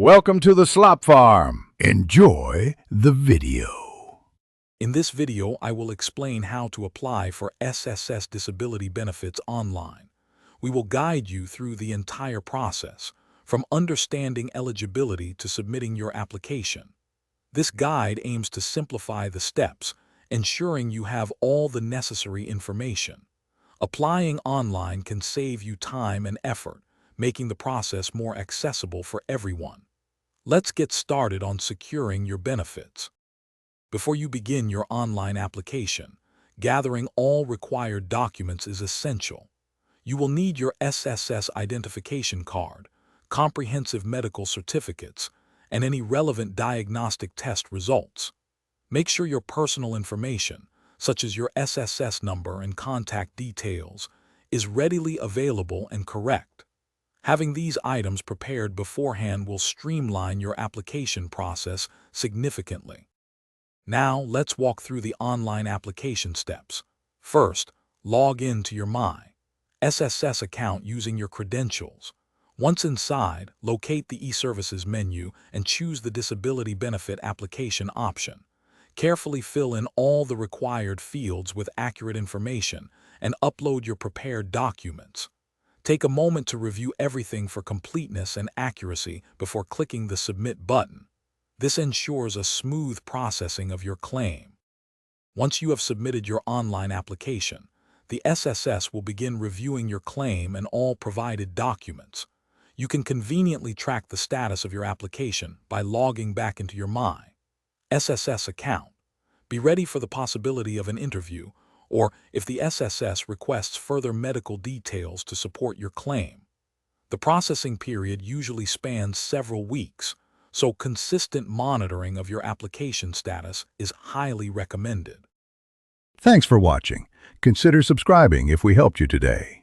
Welcome to the Slop Farm. Enjoy the video. In this video, I will explain how to apply for SSS disability benefits online. We will guide you through the entire process, from understanding eligibility to submitting your application. This guide aims to simplify the steps, ensuring you have all the necessary information. Applying online can save you time and effort, making the process more accessible for everyone. Let's get started on securing your benefits. Before you begin your online application, gathering all required documents is essential. You will need your SSS identification card, comprehensive medical certificates, and any relevant diagnostic test results. Make sure your personal information, such as your SSS number and contact details, is readily available and correct. Having these items prepared beforehand will streamline your application process significantly. Now, let's walk through the online application steps. First, log in to your My SSS account using your credentials. Once inside, locate the eServices menu and choose the Disability Benefit Application option. Carefully fill in all the required fields with accurate information and upload your prepared documents. Take a moment to review everything for completeness and accuracy before clicking the Submit button. This ensures a smooth processing of your claim. Once you have submitted your online application, the SSS will begin reviewing your claim and all provided documents. You can conveniently track the status of your application by logging back into your My SSS account. Be ready for the possibility of an interview, or if the SSS requests further medical details to support your claim. The processing period usually spans several weeks, so consistent monitoring of your application status is highly recommended. Thanks for watching. Consider subscribing if we helped you today.